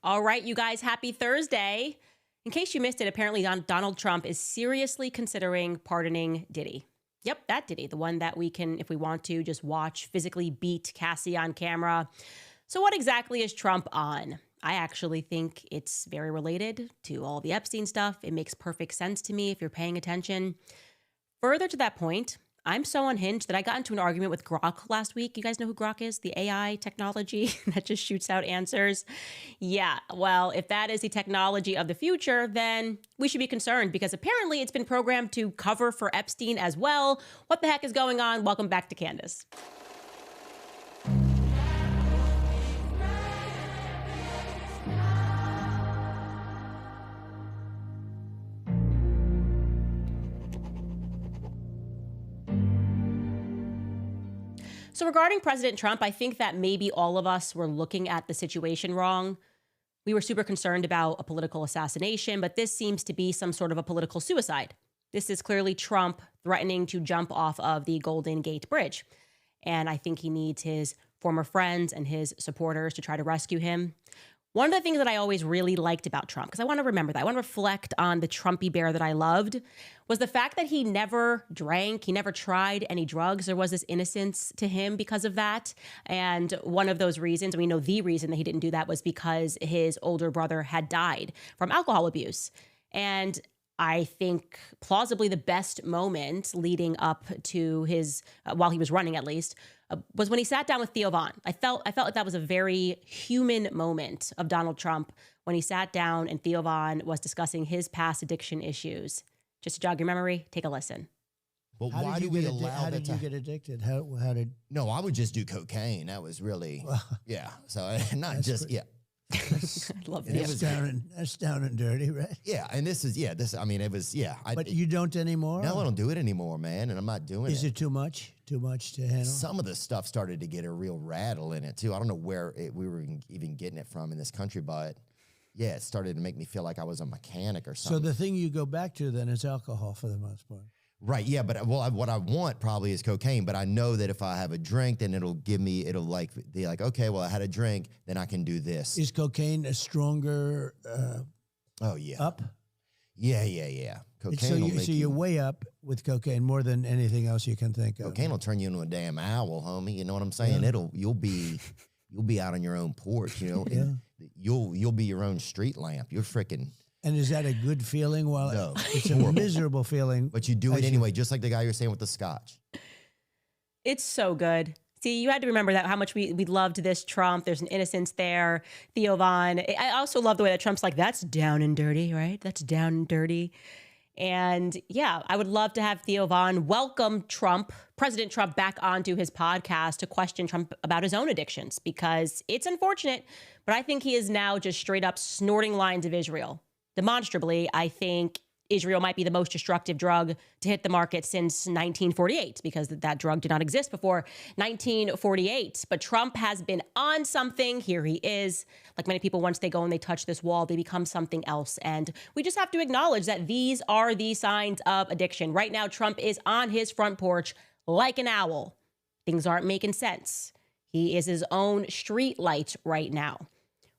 All right, you guys, happy Thursday. In case you missed it, apparently Donald Trump is seriously considering pardoning Diddy. Yep, that Diddy, the one that we can, if we want to, just watch physically beat Cassie on camera. So what exactly is Trump on? I actually think it's very related to all the Epstein stuff. It makes perfect sense to me if you're paying attention. Further to that point, I'm so unhinged that I got into an argument with Grok last week. You guys know who Grok is? The AI technology that just shoots out answers. Yeah, well, if that is the technology of the future, then we should be concerned because apparently it's been programmed to cover for Epstein as well. What the heck is going on? Welcome back to Candace. So regarding President Trump, I think that maybe all of us were looking at the situation wrong. We were super concerned about a political assassination, but this seems to be some sort of a political suicide. This is clearly Trump threatening to jump off of the Golden Gate Bridge. And I think he needs his former friends and his supporters to try to rescue him. One of the things that I always really liked about Trump, because I want to remember that, I want to reflect on the Trumpy bear that I loved, was the fact that he never drank, he never tried any drugs. There was this innocence to him because of that. And one of those reasons, we know the reason that he didn't do that was because his older brother had died from alcohol abuse. And I think plausibly the best moment leading up to his, while he was running at least, was when he sat down with Theo Von. I felt like that was a very human moment of Donald Trump when he sat down and Theo Von was discussing his past addiction issues. Just to jog your memory, take a listen. But why do we allow How that did you get addicted? How did? No, I would just do cocaine. That was really, yeah. So not just, yeah. I love this. That's down and dirty, right? Yeah, and this is, I mean, it was, yeah. But you don't anymore? No, I don't do it anymore, man, and I'm not doing it. Is it too much? Too much to handle? Some of the stuff started to get a real rattle in it, too. I don't know where we were even getting it from in this country, but yeah, it started to make me feel like I was a mechanic or something. So the thing you go back to then is alcohol for the most part. Right, yeah, but what I want probably is cocaine, but I know that if I have a drink, then it'll be like, okay, well, I had a drink, then I can do this. Is cocaine a stronger oh, yeah. up? Yeah. Cocaine So will make you're way up with cocaine more than anything else you can think of. Cocaine will turn you into a damn owl, homie. You know what I'm saying? Yeah. You'll be out on your own porch, you know. Yeah. You'll be your own street lamp. You're freaking. And is that a good feeling? Well, No. it's a miserable feeling. But you do it anyway, just like the guy you're saying with the scotch. It's so good. See, you had to remember that how much we loved this Trump. There's an innocence there. Theo Von. I also love the way that Trump's like, that's down and dirty, right? That's down and dirty. And yeah, I would love to have Theo Von welcome President Trump back onto his podcast to question Trump about his own addictions, because it's unfortunate, but I think he is now just straight up snorting lines of Israel. Demonstrably, I think Israel might be the most destructive drug to hit the market since 1948, because that drug did not exist before 1948. But Trump has been on something. Here he is. Like many people, once they go and they touch this wall, they become something else. And we just have to acknowledge that these are the signs of addiction. Right now, Trump is on his front porch like an owl. Things aren't making sense. He is his own street light right now.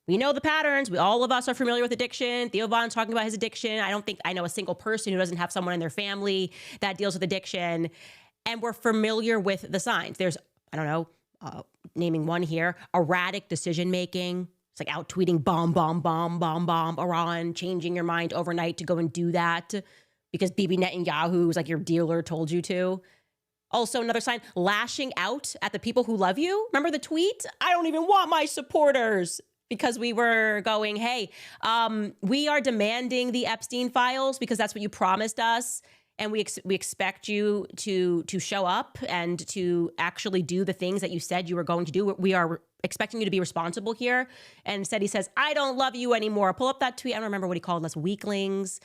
We know the patterns. All of us are familiar with addiction. Theo Von's talking about his addiction. I don't think I know a single person who doesn't have someone in their family that deals with addiction. And we're familiar with the signs. There's, I don't know, naming one here, erratic decision-making. It's like out tweeting bomb, Iran, changing your mind overnight to go and do that because Bibi Netanyahu, who's like your dealer, told you to. Also, another sign, lashing out at the people who love you. Remember the tweet? I don't even want my supporters. Because we were going, hey, we are demanding the Epstein files because that's what you promised us. And we expect you to show up and to actually do the things that you said you were going to do. We are expecting you to be responsible here. And instead he says, I don't love you anymore. Pull up that tweet. I don't remember what he called us, weaklings.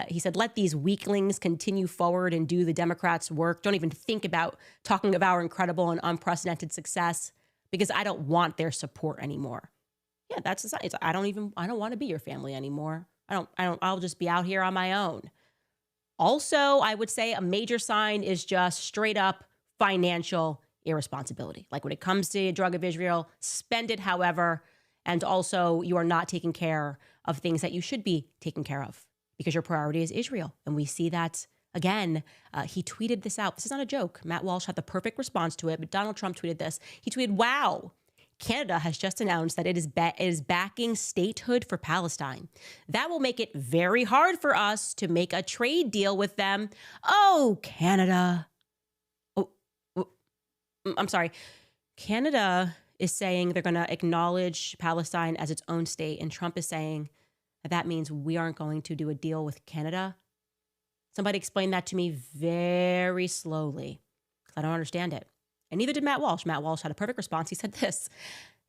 He said, let these weaklings continue forward and do the Democrats' work. Don't even think about talking of our incredible and unprecedented success because I don't want their support anymore. Yeah, that's the sign. I don't want to be your family anymore. I'll just be out here on my own. Also, I would say a major sign is just straight up financial irresponsibility. Like when it comes to drug of Israel, spend it however. And also, you are not taking care of things that you should be taking care of because your priority is Israel. And we see that again. He tweeted this out. This is not a joke. Matt Walsh had the perfect response to it, but Donald Trump tweeted this. He tweeted, "Wow, Canada has just announced that it is backing statehood for Palestine. That will make it very hard for us to make a trade deal with them. Oh, Canada." Oh, I'm sorry. Canada is saying they're going to acknowledge Palestine as its own state, and Trump is saying that means we aren't going to do a deal with Canada. Somebody explain that to me very slowly, because I don't understand it. And neither did Matt Walsh. Matt Walsh had a perfect response. He said this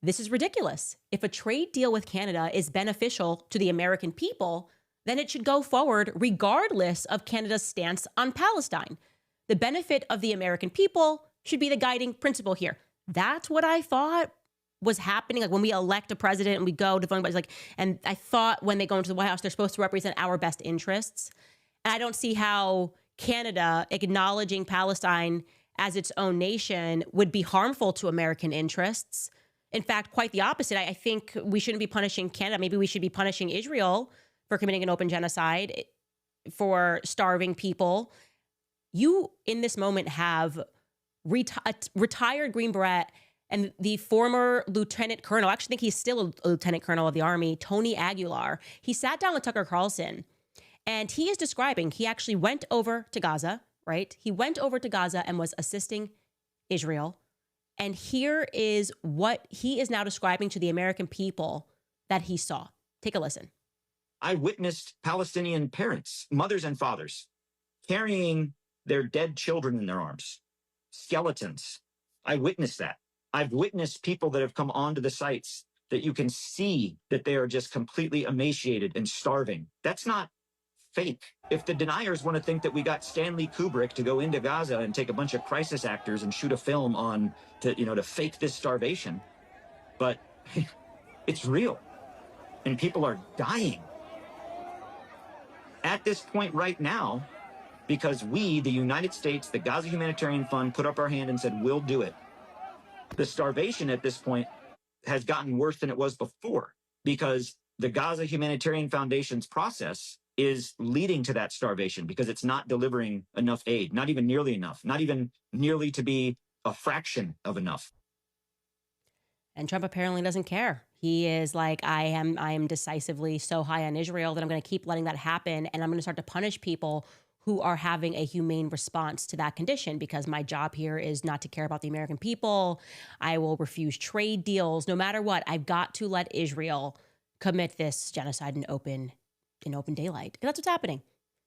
is ridiculous. If a trade deal with Canada is beneficial to the American people, then it should go forward regardless of Canada's stance on Palestine. The benefit of the American people should be the guiding principle here. That's what I thought was happening. Like when we elect a president and we go to vote, and I thought when they go into the White House, they're supposed to represent our best interests. And I don't see how Canada acknowledging Palestine as its own nation would be harmful to American interests. In fact, quite the opposite. I think we shouldn't be punishing Canada. Maybe we should be punishing Israel for committing an open genocide, for starving people. You, in this moment, have retired Green Beret and the former lieutenant colonel, I actually think he's still a lieutenant colonel of the Army, Tony Aguilar. He sat down with Tucker Carlson, and he is describing, he actually went over to Gaza, right? He went over to Gaza and was assisting Israel. And here is what he is now describing to the American people that he saw. Take a listen. I witnessed Palestinian parents, mothers and fathers, carrying their dead children in their arms, skeletons. I witnessed that. I've witnessed people that have come onto the sites that you can see that they are just completely emaciated and starving. That's not fake. If the deniers want to think that we got Stanley Kubrick to go into Gaza and take a bunch of crisis actors and shoot a film on to fake this starvation, but it's real and people are dying at this point right now because we, the United States, the Gaza Humanitarian Fund, put up our hand and said, we'll do it. The starvation at this point has gotten worse than it was before because the Gaza Humanitarian Foundation's process is leading to that starvation because it's not delivering enough aid, not even nearly enough, not even nearly to be a fraction of enough. And Trump apparently doesn't care. He is like, I am decisively so high on Israel that I'm going to keep letting that happen, and I'm going to start to punish people who are having a humane response to that condition because my job here is not to care about the American people. I will refuse trade deals no matter what. I've got to let Israel commit this genocide in open daylight. And that's what's happening.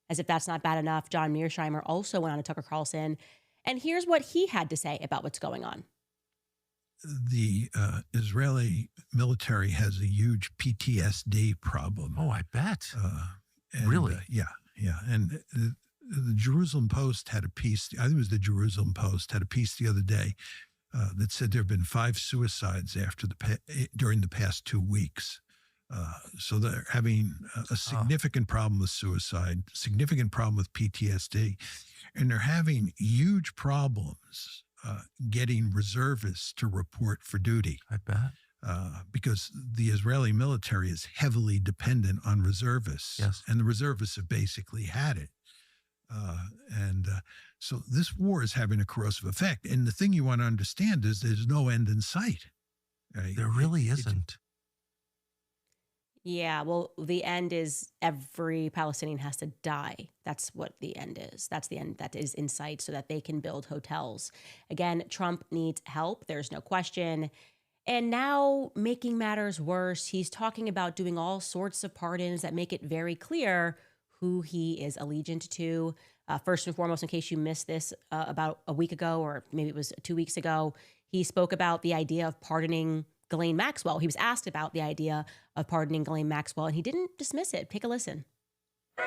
As if that's not bad enough, John Mearsheimer also went on to Tucker Carlson, and here's what he had to say about what's going on. The Israeli military has a huge PTSD problem. Oh, I bet. Really? Yeah. And the Jerusalem Post had a piece, I think it was the Jerusalem Post, had a piece the other day that said there have been 5 suicides during the past 2 weeks. So they're having a significant problem with suicide, significant problem with PTSD, and they're having huge problems getting reservists to report for duty. I bet. Because the Israeli military is heavily dependent on reservists. Yes. And the reservists have basically had it. So this war is having a corrosive effect. And the thing you want to understand is there's no end in sight. Right? There really isn't. Yeah, well, the end is every Palestinian has to die. That's what the end is. That's the end that is in sight so that they can build hotels. Again, Trump needs help. There's no question. And now, making matters worse, he's talking about doing all sorts of pardons that make it very clear who he is allegiant to. First and foremost, in case you missed this about a week ago, or maybe it was 2 weeks ago, he spoke about the idea of pardoning Ghislaine Maxwell. He was asked about the idea of pardoning Ghislaine Maxwell, and he didn't dismiss it. Take a listen.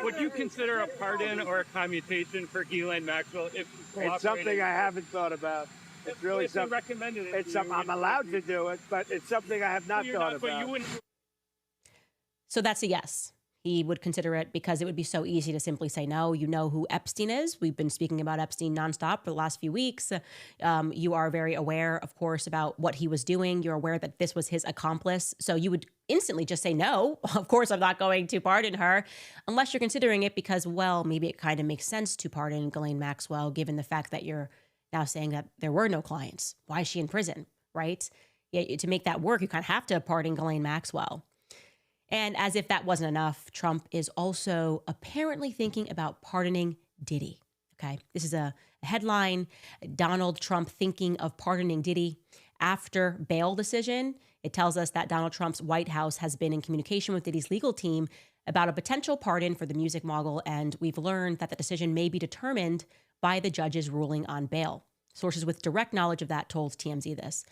Would you consider a pardon or a commutation for Ghislaine Maxwell if it's something I haven't thought about. It's really something recommended. It's something I'm allowed to do it, but it's something I have not thought about. So that's a yes. He would consider it because it would be so easy to simply say, no, you know who Epstein is. We've been speaking about Epstein nonstop for the last few weeks. You are very aware, of course, about what he was doing. You're aware that this was his accomplice. So you would instantly just say, no, of course, I'm not going to pardon her, unless you're considering it because, well, maybe it kind of makes sense to pardon Ghislaine Maxwell, given the fact that you're now saying that there were no clients. Why is she in prison, right? Yeah, to make that work, you kind of have to pardon Ghislaine Maxwell. And as if that wasn't enough, Trump is also apparently thinking about pardoning Diddy. Okay, this is a headline. Donald Trump thinking of pardoning Diddy after bail decision. It tells us that Donald Trump's White House has been in communication with Diddy's legal team about a potential pardon for the music mogul, and we've learned that the decision may be determined by the judge's ruling on bail. Sources with direct knowledge of that told TMZ this.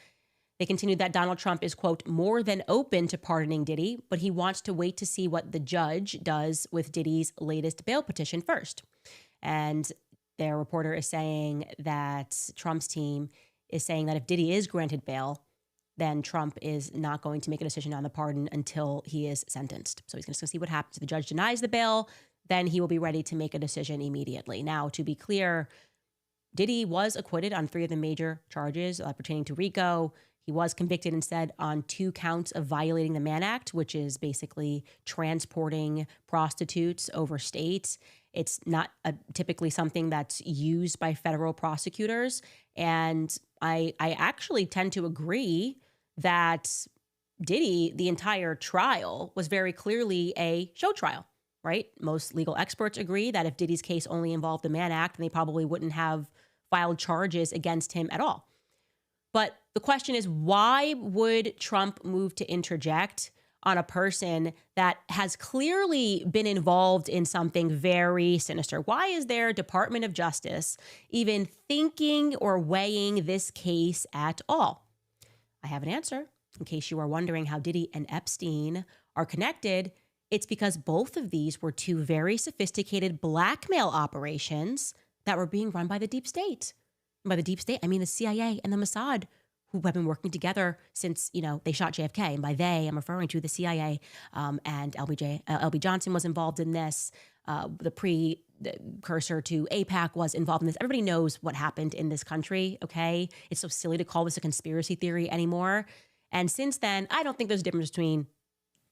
They continued that Donald Trump is, quote, more than open to pardoning Diddy, but he wants to wait to see what the judge does with Diddy's latest bail petition first. And their reporter is saying that Trump's team is saying that if Diddy is granted bail, then Trump is not going to make a decision on the pardon until he is sentenced. So he's going to see what happens. If the judge denies the bail, then he will be ready to make a decision immediately. Now, to be clear, Diddy was acquitted on 3 of the major charges pertaining to RICO. He was convicted instead on 2 counts of violating the Mann Act, which is basically transporting prostitutes overstate. It's not typically something that's used by federal prosecutors. And I actually tend to agree that Diddy, the entire trial, was very clearly a show trial, right? Most legal experts agree that if Diddy's case only involved the Mann Act, then they probably wouldn't have filed charges against him at all. But the question is, why would Trump move to interject on a person that has clearly been involved in something very sinister? Why is their Department of Justice even thinking or weighing this case at all? I have an answer. In case you are wondering how Diddy and Epstein are connected, it's because both of these were 2 very sophisticated blackmail operations that were being run by the deep state. By the deep state, I mean the CIA and the Mossad, who have been working together since, they shot JFK. And by they, I'm referring to the CIA and LB Johnson was involved in this. The precursor to AIPAC was involved in this. Everybody knows what happened in this country, okay? It's so silly to call this a conspiracy theory anymore. And since then, I don't think there's a difference between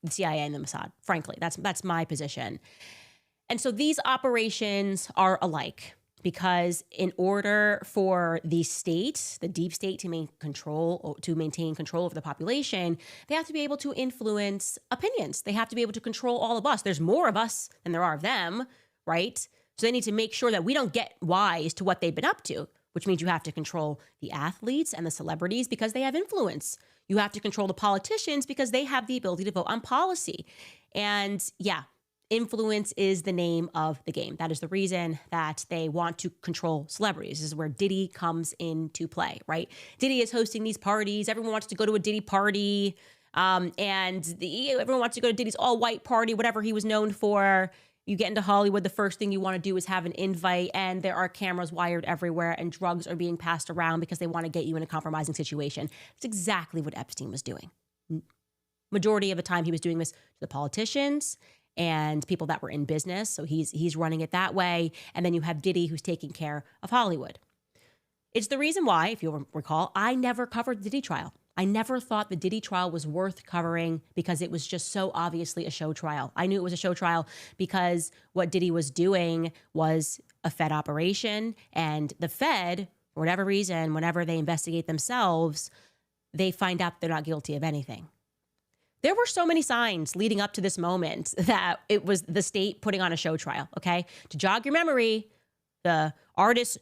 the CIA and the Mossad, frankly. That's my position. And so these operations are alike. Because in order for the state, the deep state, to maintain control over the population, they have to be able to influence opinions. They have to be able to control all of us. There's more of us than there are of them, right? So they need to make sure that we don't get wise to what they've been up to, which means you have to control the athletes and the celebrities because they have influence. You have to control the politicians because they have the ability to vote on policy. And yeah, influence is the name of the game. That is the reason that they want to control celebrities. This is where Diddy comes into play, right? Diddy is hosting these parties. Everyone wants to go to a Diddy party. Everyone wants to go to Diddy's all-white party, whatever he was known for. You get into Hollywood, the first thing you want to do is have an invite, and there are cameras wired everywhere, and drugs are being passed around because they want to get you in a compromising situation. It's exactly what Epstein was doing. Majority of the time, he was doing this to the politicians and people that were in business. So he's running it that way. And then you have Diddy, who's taking care of Hollywood. It's the reason why, if you'll recall, I never covered the Diddy trial. I never thought the Diddy trial was worth covering because it was just so obviously a show trial. I knew it was a show trial because what Diddy was doing was a Fed operation. And the Fed, for whatever reason, whenever they investigate themselves, they find out they're not guilty of anything. There were so many signs leading up to this moment that it was the state putting on a show trial, okay? To jog your memory, the artist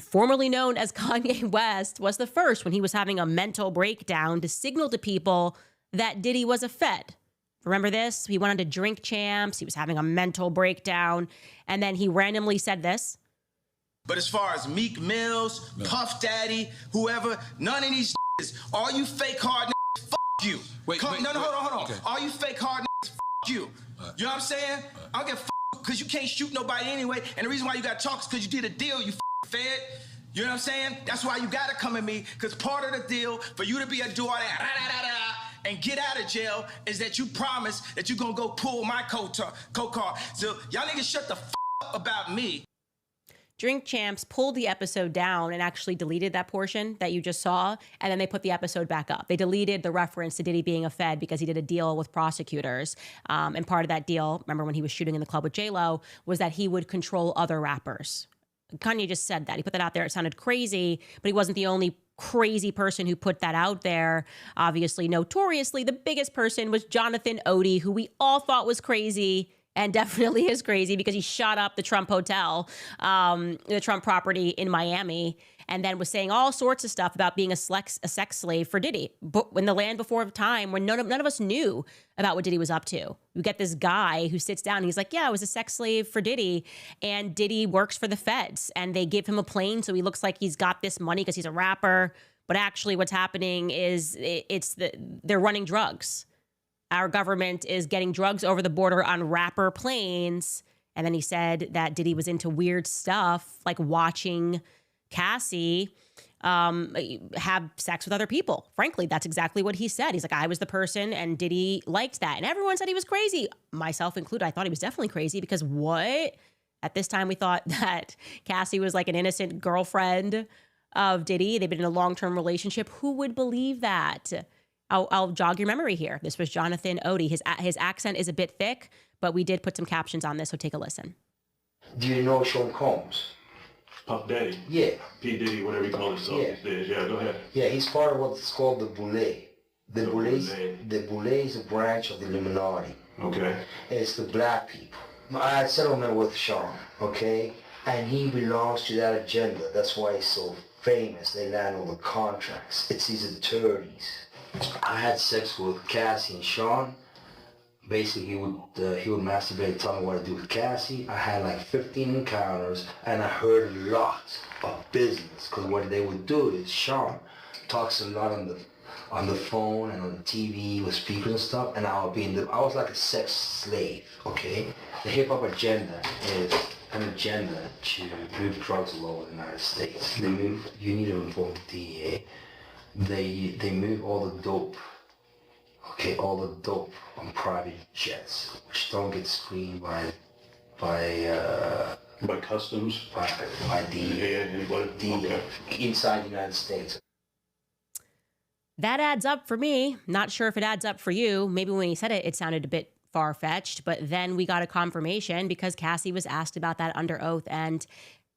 formerly known as Kanye West was the first when he was having a mental breakdown to signal to people that Diddy was a Fed. Remember this? He went on to Drink Champs. He was having a mental breakdown. And then he randomly said this. But as far as Meek Mills, Puff Daddy, whoever, none of these all you fake hard you. Hold on. Okay. All you fake hard niggas, you. You know what I'm saying? I don't give a because you can't shoot nobody anyway. And the reason why you got to talk is because you did a deal, you fed. You know what I'm saying? That's why you got to come at me, because part of the deal for you to be a do all that, and get out of jail is that you promise that you're gonna go pull my co-car. So y'all niggas shut the up about me. Drink Champs pulled the episode down and actually deleted that portion that you just saw, and then they put the episode back up. They deleted the reference to Diddy being a Fed because he did a deal with prosecutors. And part of that deal, remember when he was shooting in the club with J-Lo, was that he would control other rappers. Kanye just said that. He put that out there. It sounded crazy, but he wasn't the only crazy person who put that out there. Obviously, notoriously, the biggest person was Jonathan Odie, who we all thought was crazy. And definitely is crazy because he shot up the Trump hotel, the Trump property in Miami, and then was saying all sorts of stuff about being a sex slave for Diddy. But in the land before time, when none of us knew about what Diddy was up to, you get this guy who sits down and he's like, yeah, I was a sex slave for Diddy, and Diddy works for the feds, and they give him a plane so he looks like he's got this money because he's a rapper. But actually what's happening is they're running drugs. Our government is getting drugs over the border on rapper planes. And then he said that Diddy was into weird stuff, like watching Cassie have sex with other people. Frankly, that's exactly what he said. He's like, I was the person and Diddy liked that. And everyone said he was crazy, myself included. I thought he was definitely crazy because what? At this time, we thought that Cassie was like an innocent girlfriend of Diddy. They've been in a long-term relationship. Who would believe that? I'll jog your memory here. This was Jonathan Odie. His accent is a bit thick, but we did put some captions on this, so take a listen. Do you know Sean Combs? Puff Daddy? Yeah. P. Diddy, whatever you call himself these days. Yeah, go ahead. Yeah, he's part of what's called the Boule. The Boule is a branch of the Illuminati. Okay. It's the black people. I had settlement with Sean, okay? And he belongs to that agenda. That's why he's so famous. They land all the contracts. It's his attorneys. I had sex with Cassie and Sean. Basically, he would masturbate, tell me what to do with Cassie. I had like 15 encounters, and I heard a lot of business. Because what they would do is Sean talks a lot on the phone and on the TV with speakers and stuff, and I was like a sex slave. Okay, the hip hop agenda is an agenda to move drugs all over the United States. You need to inform the DEA. They move all the dope, on private jets, which don't get screened by customs, by the inside the United States. That adds up for me. Not sure if it adds up for you. Maybe when he said it, it sounded a bit far-fetched, but then we got a confirmation because Cassie was asked about that under oath. And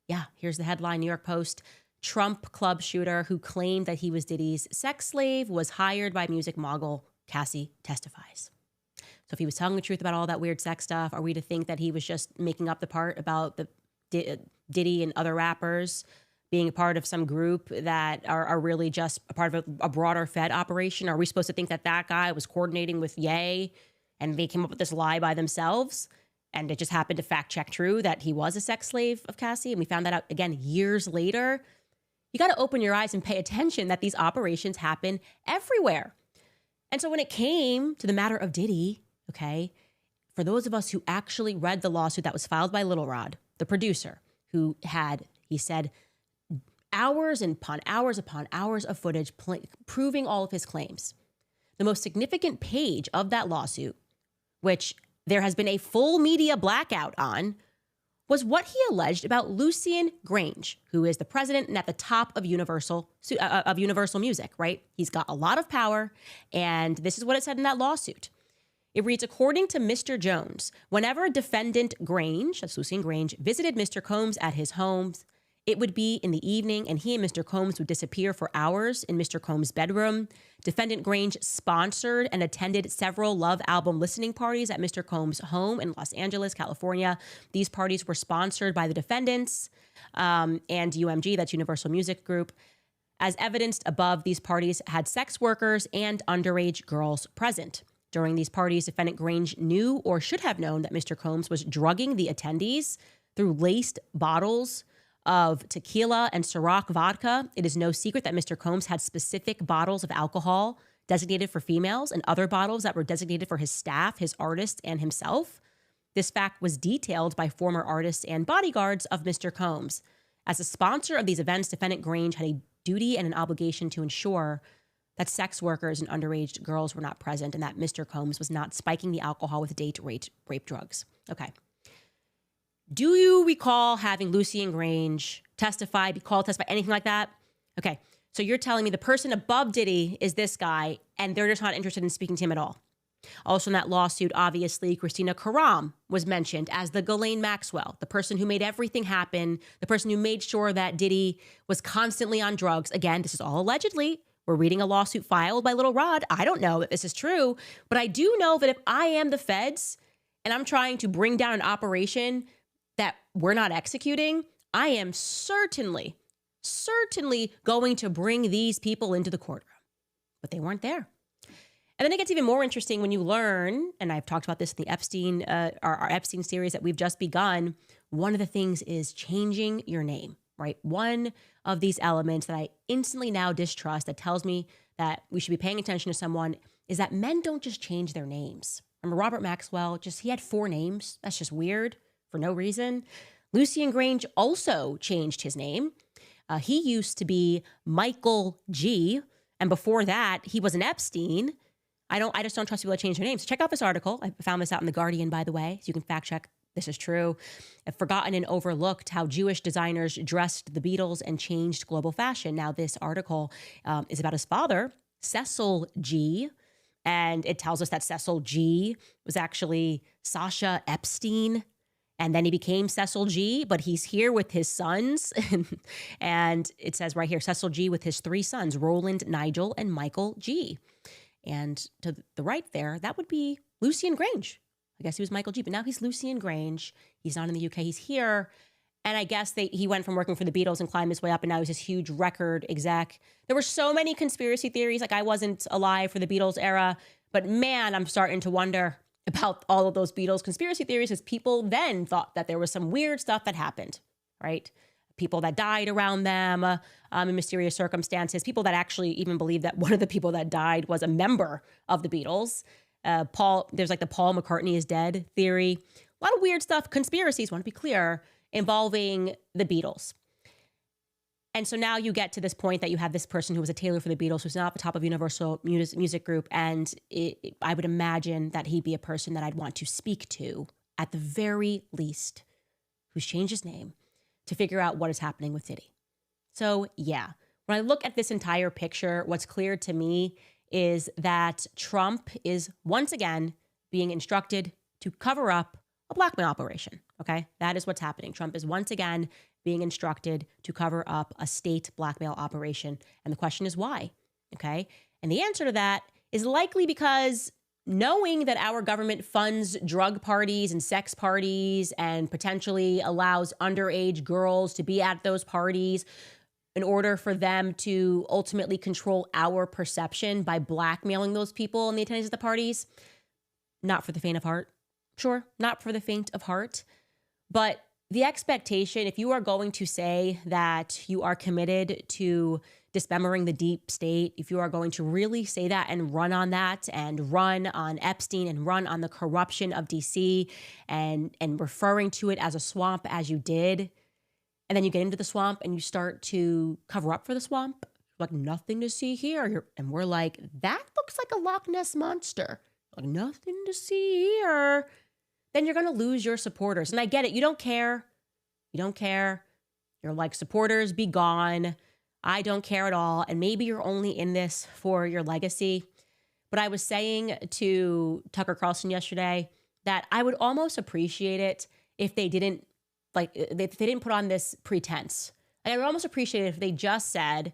yeah, here's the headline, New York Post. Trump club shooter who claimed that he was Diddy's sex slave was hired by music mogul. Cassie testifies. So if he was telling the truth about all that weird sex stuff, are we to think that he was just making up the part about the Diddy and other rappers being a part of some group that are really just a part of a broader Fed operation? Are we supposed to think that that guy was coordinating with Ye and they came up with this lie by themselves? And it just happened to fact check true that he was a sex slave of Cassie. And we found that out again years later. You got to open your eyes and pay attention that these operations happen everywhere. And so when it came to the matter of Diddy, okay, for those of us who actually read the lawsuit that was filed by Little Rod, the producer, who had, he said, hours upon hours of footage proving all of his claims. The most significant page of that lawsuit, which there has been a full media blackout on, was what he alleged about Lucian Grange, who is the president and at the top of Universal Music, right? He's got a lot of power, and this is what it said in that lawsuit. It reads, according to Mr. Jones, whenever defendant Grange, that's Lucian Grange, visited Mr. Combs at his home, it would be in the evening, and he and Mr. Combs would disappear for hours in Mr. Combs' bedroom. Defendant Grange sponsored and attended several Love album listening parties at Mr. Combs' home in Los Angeles, California. These parties were sponsored by the defendants and UMG, that's Universal Music Group. As evidenced above, these parties had sex workers and underage girls present. During these parties, defendant Grange knew or should have known that Mr. Combs was drugging the attendees through laced bottles of tequila and Ciroc vodka. It is no secret that Mr. Combs had specific bottles of alcohol designated for females and other bottles that were designated for his staff, his artists, and himself. This fact was detailed by former artists and bodyguards of Mr. Combs. As a sponsor of these events, defendant Grange had a duty and an obligation to ensure that sex workers and underage girls were not present, and that Mr. Combs was not spiking the alcohol with date rape drugs. Okay. Do you recall having Lucien Grange testify, be called to testify, anything like that? Okay. So you're telling me the person above Diddy is this guy, and they're just not interested in speaking to him at all. Also in that lawsuit, obviously, Christina Karam was mentioned as the Ghislaine Maxwell, the person who made everything happen, the person who made sure that Diddy was constantly on drugs. Again, this is all allegedly. We're reading a lawsuit filed by Little Rod. I don't know if this is true, but I do know that if I am the feds and I'm trying to bring down an operation that we're not executing, I am certainly going to bring these people into the courtroom. But they weren't there. And then it gets even more interesting when you learn, and I've talked about this in the Epstein, our Epstein series that we've just begun. One of the things is changing your name, right? One of these elements that I instantly now distrust that tells me that we should be paying attention to someone is that men don't just change their names. Remember Robert Maxwell, he had 4 names. That's just weird for no reason. Lucien Grange also changed his name. He used to be Michael G. And before that, he was an Epstein. I just don't trust people that change their names. So check out this article. I found this out in The Guardian, by the way, so you can fact check this is true. I've forgotten and overlooked how Jewish designers dressed the Beatles and changed global fashion. Now, this article is about his father, Cecil G. And it tells us that Cecil G was actually Sasha Epstein. And then he became Cecil G, but he's here with his sons. And it says right here, Cecil G with his 3 sons, Roland, Nigel, and Michael G. And to the right there, that would be Lucien Grange. I guess he was Michael G, but now he's Lucien Grange. He's not in the UK, he's here. And I guess he went from working for the Beatles and climbed his way up, and now he's this huge record exec. There were so many conspiracy theories. Like, I wasn't alive for the Beatles era, but man, I'm starting to wonder about all of those Beatles conspiracy theories, because people then thought that there was some weird stuff that happened, right? People that died around them in mysterious circumstances, people that actually even believe that one of the people that died was a member of the Beatles. There's like the Paul McCartney is dead theory. A lot of weird stuff, conspiracies, want to be clear, involving the Beatles. And so now you get to this point that you have this person who was a tailor for the Beatles, who's now at the top of Universal Music Group. And I would imagine that he'd be a person that I'd want to speak to, at the very least, who's changed his name, to figure out what is happening with Diddy. So yeah, when I look at this entire picture, what's clear to me is that Trump is once again being instructed to cover up a blackmail operation, okay? That is what's happening. Trump is once again being instructed to cover up a state blackmail operation. And the question is why, okay? And the answer to that is likely because knowing that our government funds drug parties and sex parties and potentially allows underage girls to be at those parties in order for them to ultimately control our perception by blackmailing those people in the attendees of the parties, not for the faint of heart. Sure, not for the faint of heart. But the expectation, if you are going to say that you are committed to dismembering the deep state, if you are going to really say that and run on that and run on Epstein and run on the corruption of DC and referring to it as a swamp as you did, and then you get into the swamp and you start to cover up for the swamp, like nothing to see here. And we're like, that looks like a Loch Ness monster. Like nothing to see here. Then you're going to lose your supporters. And I get it. You don't care. You don't care. You're like, supporters, be gone. I don't care at all. And maybe you're only in this for your legacy. But I was saying to Tucker Carlson yesterday that I would almost appreciate it if they didn't put on this pretense. I would almost appreciate it if they just said,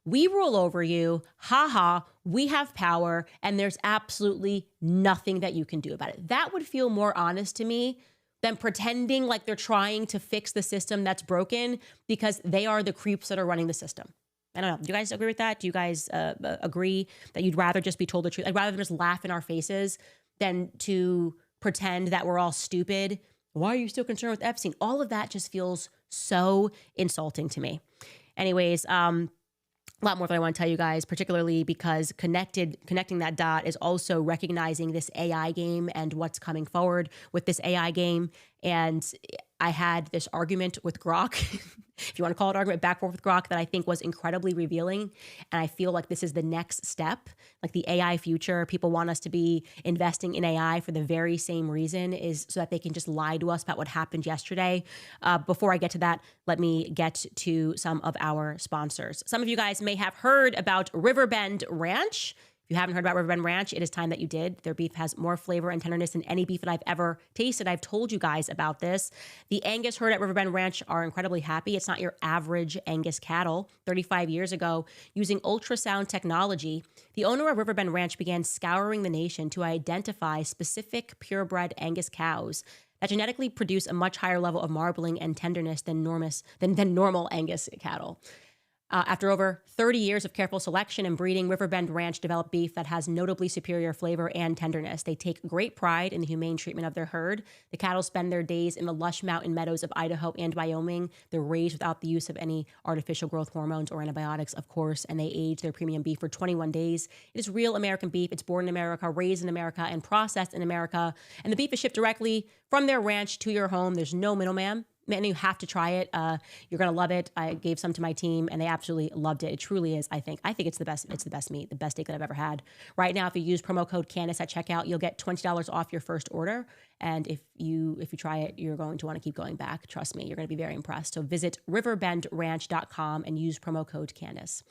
we rule over you, haha, we have power, and there's absolutely nothing that you can do about it. That would feel more honest to me than pretending like they're trying to fix the system that's broken because they are the creeps that are running the system. I don't know. Do you guys agree with that? Do you guys agree that you'd rather just be told the truth? I'd rather them just laugh in our faces than to pretend that we're all stupid. Why are you still concerned with Epstein? All of that just feels so insulting to me. Anyways, a lot more that I want to tell you guys, particularly because connecting that dot is also recognizing this AI game and what's coming forward with this AI game. And I had this argument with Grok if you want to call it argument, back and forth with Grok that I think was incredibly revealing. And I feel like this is the next step, like the AI future. People want us to be investing in AI for the very same reason, is so that they can just lie to us about what happened yesterday. Before I get to that, let me get to some of our sponsors. Some of you guys may have heard about Riverbend Ranch. If you haven't heard about Riverbend Ranch, it is time that you did. Their beef has more flavor and tenderness than any beef that I've ever tasted. I've told you guys about this. The Angus herd at Riverbend Ranch are incredibly happy. It's not your average Angus cattle. 35 years ago, using ultrasound technology, the owner of Riverbend Ranch began scouring the nation to identify specific purebred Angus cows that genetically produce a much higher level of marbling and tenderness than normal Angus cattle. After over 30 years of careful selection and breeding, Riverbend Ranch developed beef that has notably superior flavor and tenderness. They take great pride in the humane treatment of their herd. The cattle spend their days in the lush mountain meadows of Idaho and Wyoming. They're raised without the use of any artificial growth hormones or antibiotics, of course, and they age their premium beef for 21 days. It is real American beef. It's born in America, raised in America, and processed in America. And the beef is shipped directly from their ranch to your home. There's no middleman. Man, you have to try it. You're gonna love it. I gave some to my team, and they absolutely loved it. It truly is. I think it's the best. It's the best meat, the best steak that I've ever had. Right now, if you use promo code Candace at checkout, you'll get $20 off your first order. And if you try it, you're going to want to keep going back. Trust me, you're going to be very impressed. So visit riverbendranch.com and use promo code Candace.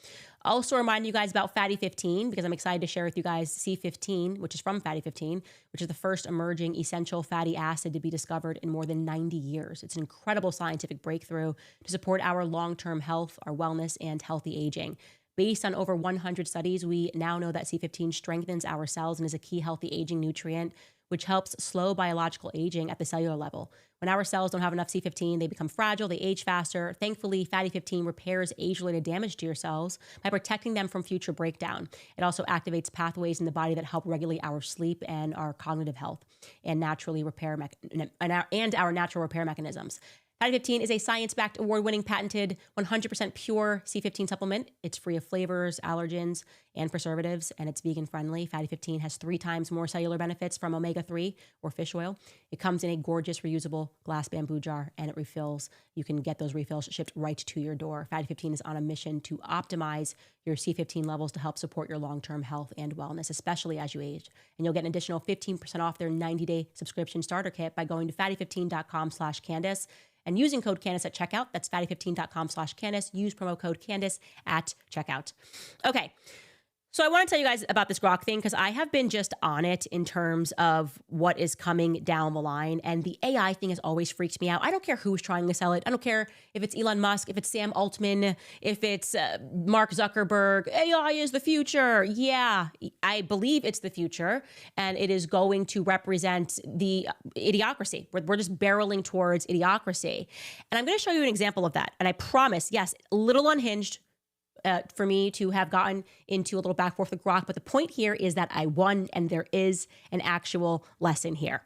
Also remind you guys about Fatty 15, because I'm excited to share with you guys C15, which is from Fatty 15, which is the first emerging essential fatty acid to be discovered in more than 90 years. It's an incredible scientific breakthrough to support our long-term health, our wellness, and healthy aging. Based on over 100 studies, we now know that C15 strengthens our cells and is a key healthy aging nutrient, which helps slow biological aging at the cellular level. When our cells don't have enough C15, they become fragile, they age faster. Thankfully, Fatty 15 repairs age-related damage to your cells by protecting them from future breakdown. It also activates pathways in the body that help regulate our sleep and our cognitive health and naturally repair our natural repair mechanisms. Fatty 15 is a science-backed, award-winning, patented, 100% pure C15 supplement. It's free of flavors, allergens, and preservatives, and it's vegan-friendly. Fatty 15 has 3 times more cellular benefits from omega-3 or fish oil. It comes in a gorgeous, reusable glass bamboo jar, and it refills. You can get those refills shipped right to your door. Fatty 15 is on a mission to optimize your C15 levels to help support your long-term health and wellness, especially as you age. And you'll get an additional 15% off their 90-day subscription starter kit by going to fatty15.com/Candace. and using code Candace at checkout. That's fatty15.com/Candace. Use promo code Candace at checkout. Okay. So I want to tell you guys about this Grok thing because I have been just on it in terms of what is coming down the line. And the AI thing has always freaked me out. I don't care who's trying to sell it. I don't care if it's Elon Musk, if it's Sam Altman, if it's Mark Zuckerberg. AI is the future. Yeah, I believe it's the future. And it is going to represent the idiocracy. We're just barreling towards idiocracy. And I'm going to show you an example of that. And I promise, yes, a little unhinged, for me to have gotten into a little back and forth with Grok. But the point here is that I won and there is an actual lesson here.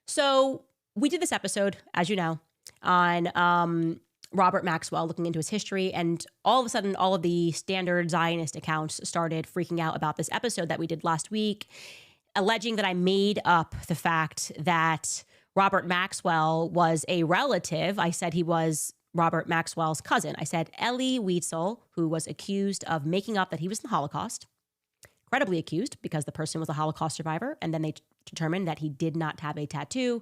So we did this episode, as you know, on Robert Maxwell, looking into his history. And all of a sudden, all of the standard Zionist accounts started freaking out about this episode that we did last week, alleging that I made up the fact that Robert Maxwell was a relative. I said he was Robert Maxwell's cousin. I said Elie Wiesel, who was accused of making up that he was in the Holocaust, credibly accused because the person was a Holocaust survivor, and then they determined that he did not have a tattoo,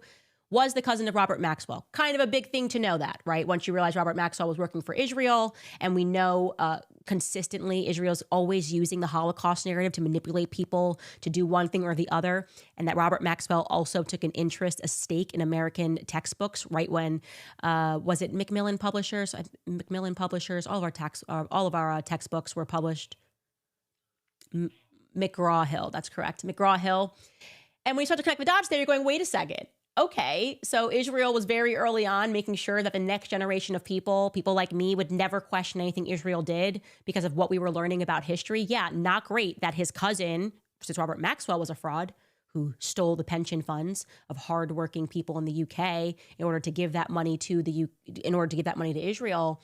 was the cousin of Robert Maxwell. Kind of a big thing to know that, right? Once you realize Robert Maxwell was working for Israel, and we know consistently Israel's always using the Holocaust narrative to manipulate people to do one thing or the other, and that Robert Maxwell also took an interest, a stake in American textbooks right when, was it Macmillan Publishers? Macmillan Publishers, all of our textbooks were published. McGraw-Hill, that's correct, McGraw-Hill. And when you start to connect the dots there, you're going, wait a second. Okay, so Israel was very early on making sure that the next generation of people like me, would never question anything Israel did because of what we were learning about history. Yeah, not great that his cousin, since Robert Maxwell was a fraud, who stole the pension funds of hardworking people in the UK in order to give that money to Israel.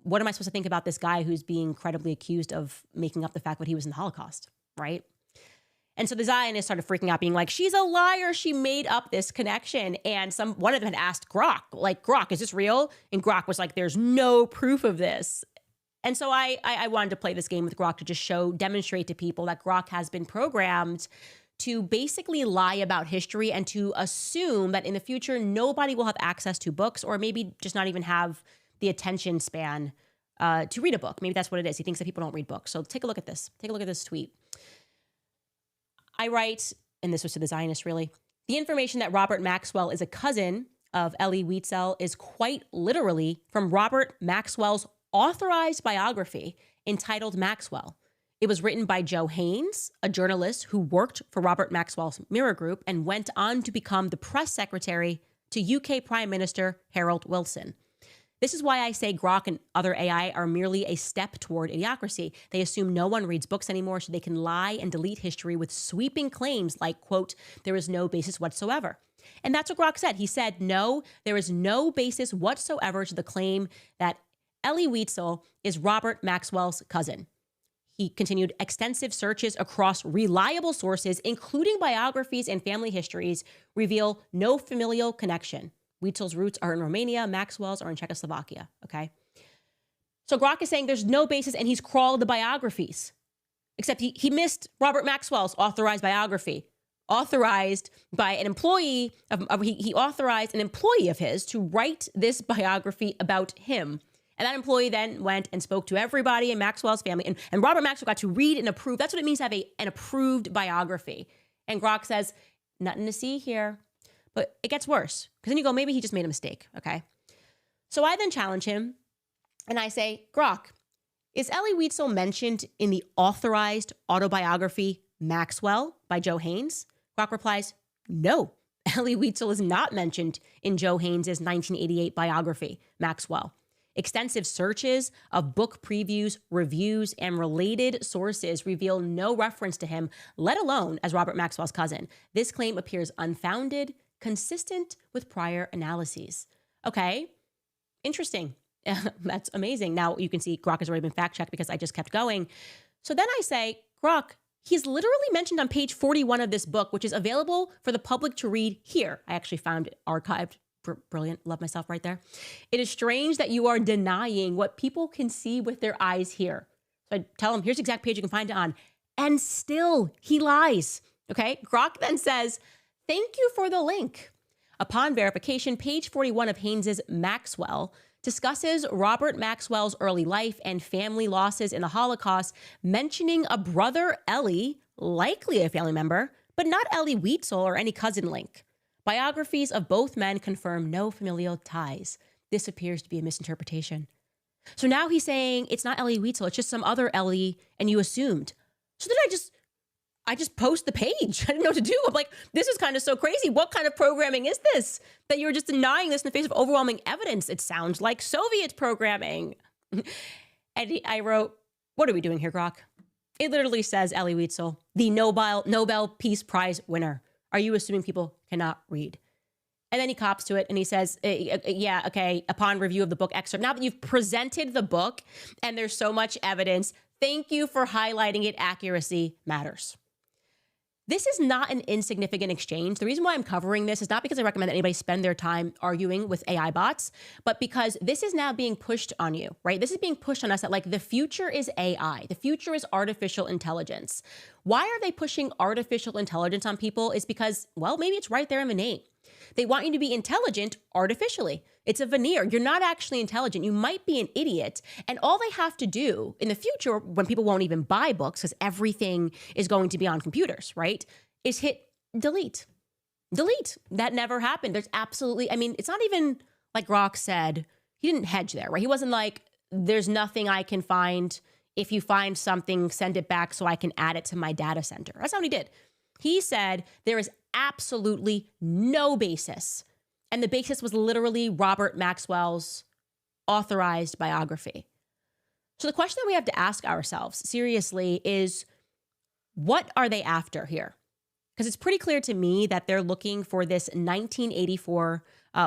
What am I supposed to think about this guy who's being credibly accused of making up the fact that he was in the Holocaust, right? And so the Zionists started freaking out, being like, she's a liar. She made up this connection. And one of them had asked Grok, like, Grok, is this real? And Grok was like, there's no proof of this. And so I wanted to play this game with Grok to just demonstrate to people that Grok has been programmed to basically lie about history and to assume that in the future, nobody will have access to books, or maybe just not even have the attention span to read a book. Maybe that's what it is. He thinks that people don't read books. So take a look at this. Take a look at this tweet. I write, and this was to the Zionists really, the information that Robert Maxwell is a cousin of Elie Wiesel is quite literally from Robert Maxwell's authorized biography entitled Maxwell. It was written by Joe Haynes, a journalist who worked for Robert Maxwell's Mirror Group and went on to become the press secretary to UK Prime Minister Harold Wilson. This is why I say Grok and other AI are merely a step toward idiocracy. They assume no one reads books anymore, so they can lie and delete history with sweeping claims like, quote, there is no basis whatsoever. And that's what Grok said. He said, no, there is no basis whatsoever to the claim that Elie Wiesel is Robert Maxwell's cousin. He continued, extensive searches across reliable sources, including biographies and family histories, reveal no familial connection. Wiesel's roots are in Romania, Maxwell's are in Czechoslovakia, okay? So Grok is saying there's no basis, and he's crawled the biographies. Except he missed Robert Maxwell's authorized biography, authorized by an employee he authorized an employee of his to write this biography about him. And that employee then went and spoke to everybody in Maxwell's family. And Robert Maxwell got to read and approve. That's what it means to have an approved biography. And Grok says, nothing to see here. But it gets worse. Because then you go, maybe he just made a mistake, okay? So I then challenge him. And I say, Grok, is Elie Wiesel mentioned in the authorized autobiography Maxwell by Joe Haynes? Grok replies, no. Elie Wiesel is not mentioned in Joe Haynes' 1988 biography, Maxwell. Extensive searches of book previews, reviews, and related sources reveal no reference to him, let alone as Robert Maxwell's cousin. This claim appears unfounded, consistent with prior analyses. Okay, interesting. That's amazing. Now you can see Grok has already been fact-checked because I just kept going. So then I say, Grok, he's literally mentioned on page 41 of this book, which is available for the public to read here. I actually found it archived. Brilliant. Love myself right there. It is strange that you are denying what people can see with their eyes here. So I tell him, here's the exact page you can find it on. And still, he lies. Okay. Grok then says, thank you for the link. Upon verification, page 41 of Haynes' Maxwell discusses Robert Maxwell's early life and family losses in the Holocaust, mentioning a brother, Elie, likely a family member, but not Elie Wiesel or any cousin link. Biographies of both men confirm no familial ties. This appears to be a misinterpretation. So now he's saying it's not Elie Wiesel, it's just some other Elie, and you assumed. So then I just post the page. I didn't know what to do. I'm like, this is kind of so crazy. What kind of programming is this? That you're just denying this in the face of overwhelming evidence. It sounds like Soviet programming. And I wrote, what are we doing here, Grok? It literally says Elie Wiesel, the Nobel Peace Prize winner. Are you assuming people cannot read? And then he cops to it and he says, yeah, okay, upon review of the book excerpt, now that you've presented the book and there's so much evidence, thank you for highlighting it. Accuracy matters. This is not an insignificant exchange. The reason why I'm covering this is not because I recommend that anybody spend their time arguing with AI bots, but because this is now being pushed on you, right? This is being pushed on us that like the future is AI. The future is artificial intelligence. Why are they pushing artificial intelligence on people? Is because, well, maybe it's right there in the name. They want you to be intelligent artificially. It's a veneer. You're not actually intelligent. You might be an idiot. And all they have to do in the future, when people won't even buy books because everything is going to be on computers, right, is hit delete. Delete. That never happened. There's absolutely, I mean, it's not even like Grok said, he didn't hedge there, right? He wasn't like, there's nothing I can find. If you find something, send it back so I can add it to my data center. That's not what he did. He said there is absolutely no basis. And the basis was literally Robert Maxwell's authorized biography. So the question that we have to ask ourselves seriously is, what are they after here? Because it's pretty clear to me that they're looking for this 1984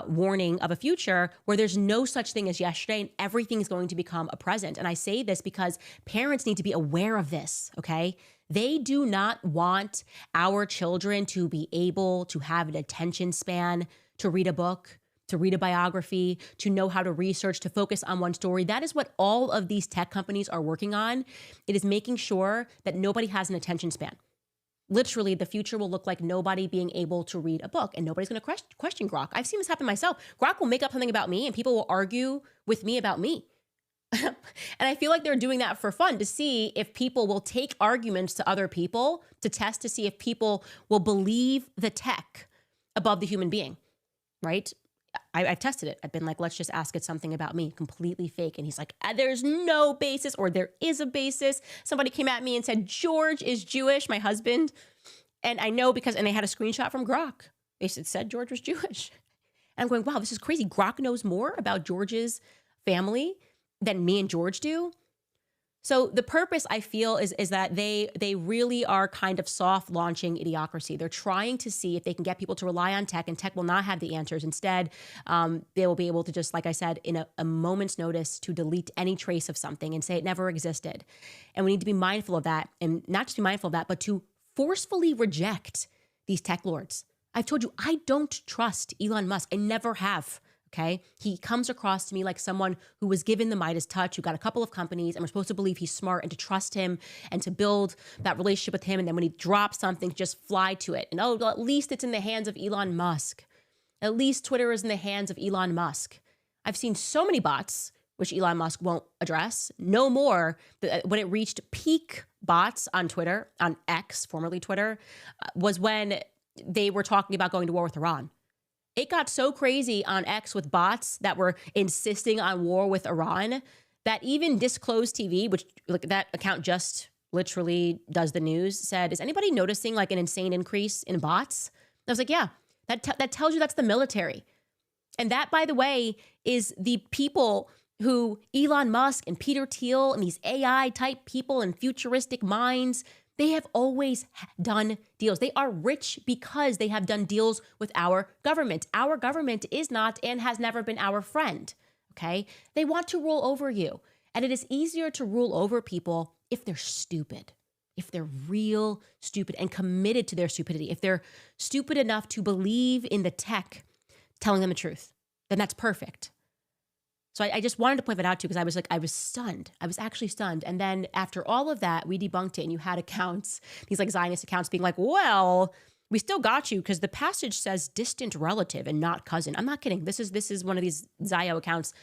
warning of a future where there's no such thing as yesterday and everything is going to become a present. And I say this because parents need to be aware of this, okay? They do not want our children to be able to have an attention span to read a book, to read a biography, to know how to research, to focus on one story. That is what all of these tech companies are working on. It is making sure that nobody has an attention span. Literally, the future will look like nobody being able to read a book, and nobody's going to question Grok. I've seen this happen myself. Grok will make up something about me and people will argue with me about me. And I feel like they're doing that for fun, to see if people will take arguments to other people, to test to see if people will believe the tech above the human being, right? I've tested it. I've been like, let's just ask it something about me, completely fake. And he's like, there's no basis, or there is a basis. Somebody came at me and said, George is Jewish, my husband. And I know because, and they had a screenshot from Grok. They said George was Jewish. And I'm going, wow, this is crazy. Grok knows more about George's family than me and George do. So the purpose, I feel, is that they really are kind of soft launching idiocracy. They're trying to see if they can get people to rely on tech, and tech will not have the answers. Instead, they will be able to just, like I said, in a moment's notice, to delete any trace of something and say it never existed. And we need to be mindful of that, and not just be mindful of that, but to forcefully reject these tech lords. I've told you, I don't trust Elon Musk. I never have. Okay. He comes across to me like someone who was given the Midas touch, who got a couple of companies, and we're supposed to believe he's smart and to trust him and to build that relationship with him. And then when he drops something, just fly to it. And oh, well, at least it's in the hands of Elon Musk. At least Twitter is in the hands of Elon Musk. I've seen so many bots, which Elon Musk won't address. No more. When it reached peak bots on Twitter, on X, formerly Twitter, was when they were talking about going to war with Iran. It got so crazy on X with bots that were insisting on war with Iran that even Disclosed TV, which like that account just literally does the news, said, is anybody noticing like an insane increase in bots? I was like, yeah, that tells you that's the military. And that, by the way, is the people who Elon Musk and Peter Thiel and these AI type people and futuristic minds, they have always done deals. They are rich because they have done deals with our government. Our government is not and has never been our friend, okay? They want to rule over you. And it is easier to rule over people if they're stupid, if they're real stupid and committed to their stupidity. If they're stupid enough to believe in the tech telling them the truth, then that's perfect. So I just wanted to point that out too, because I was stunned. I was actually stunned. And then after all of that, we debunked it, and you had accounts, these like Zionist accounts being like, well, we still got you because the passage says distant relative and not cousin. I'm not kidding. This is one of these Zio accounts.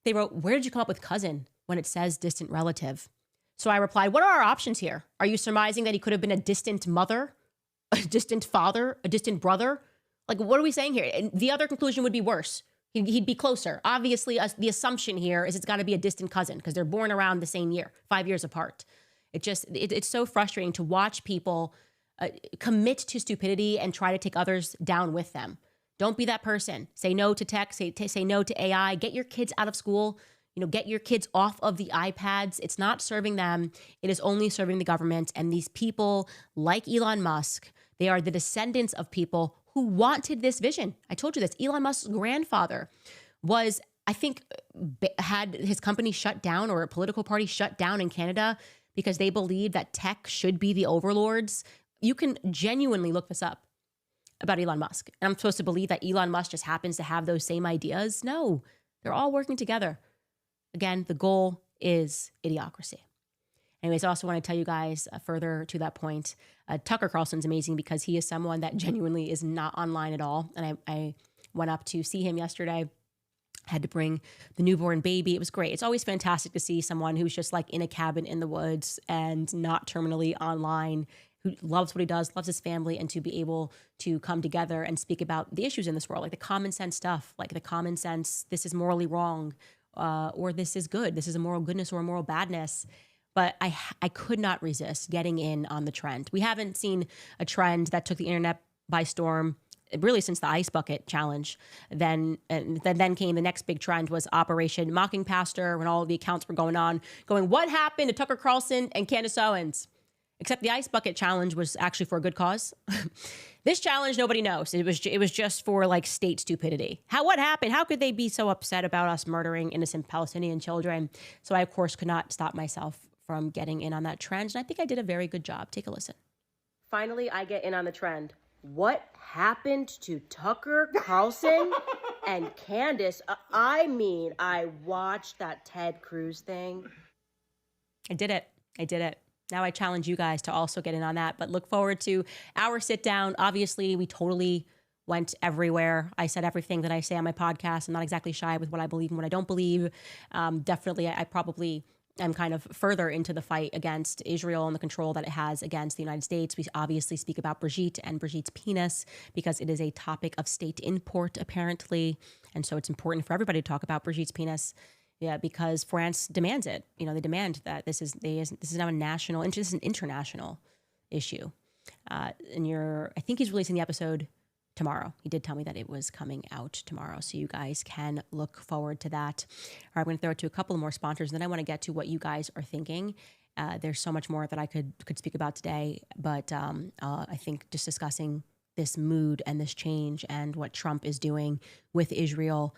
They wrote, where did you come up with cousin when it says distant relative? So I replied, what are our options here? Are you surmising that he could have been a distant mother, a distant father, a distant brother? Like, what are we saying here? And the other conclusion would be worse. He'd be closer. Obviously, the assumption here is it's got to be a distant cousin because they're born around the same year, 5 years apart. It's so frustrating to watch people commit to stupidity and try to take others down with them. Don't be that person. Say no to tech. Say no to AI. Get your kids out of school. Get your kids off of the iPads. It's not serving them. It is only serving the government. And these people like Elon Musk, they are the descendants of people who wanted this vision. I told you this. Elon Musk's grandfather was, I think, had his company shut down or a political party shut down in Canada because they believed that tech should be the overlords. You can genuinely look this up about Elon Musk. And I'm supposed to believe that Elon Musk just happens to have those same ideas? No, they're all working together. Again, the goal is idiocracy. Anyways, I also want to tell you guys further to that point, Tucker Carlson's amazing because he is someone that genuinely is not online at all. And I went up to see him yesterday, had to bring the newborn baby. It was great. It's always fantastic to see someone who's just like in a cabin in the woods and not terminally online, who loves what he does, loves his family, and to be able to come together and speak about the issues in this world, like the common sense stuff, like the common sense, this is morally wrong, or this is good. This is a moral goodness or a moral badness. But I could not resist getting in on the trend. We haven't seen a trend that took the internet by storm really since the Ice Bucket Challenge. Then came the next big trend was Operation Mocking Pastor, when all of the accounts were going, what happened to Tucker Carlson and Candace Owens? Except the Ice Bucket Challenge was actually for a good cause. This challenge, nobody knows. It was just for like state stupidity. What happened? How could they be so upset about us murdering innocent Palestinian children? So I, of course, could not stop myself from getting in on that trend. And I think I did a very good job. Take a listen. Finally, I get in on the trend. What happened to Tucker Carlson and Candace? I watched that Ted Cruz thing. I did it. Now I challenge you guys to also get in on that, but look forward to our sit down. Obviously, we totally went everywhere. I said everything that I say on my podcast. I'm not exactly shy with what I believe and what I don't believe. Definitely, I probably am kind of further into the fight against Israel and the control that it has against the United States. We obviously speak about Brigitte and Brigitte's penis because it is a topic of state import, apparently. And so it's important for everybody to talk about Brigitte's penis. Yeah, because France demands it. You know, they demand that this is now a national, this is an international issue. I think he's releasing the episode tomorrow. He did tell me that it was coming out tomorrow, so you guys can look forward to that. All right, I'm going to throw it to a couple more sponsors, and then I want to get to what you guys are thinking. There's so much more that I could speak about today, but I think just discussing this mood and this change and what Trump is doing with Israel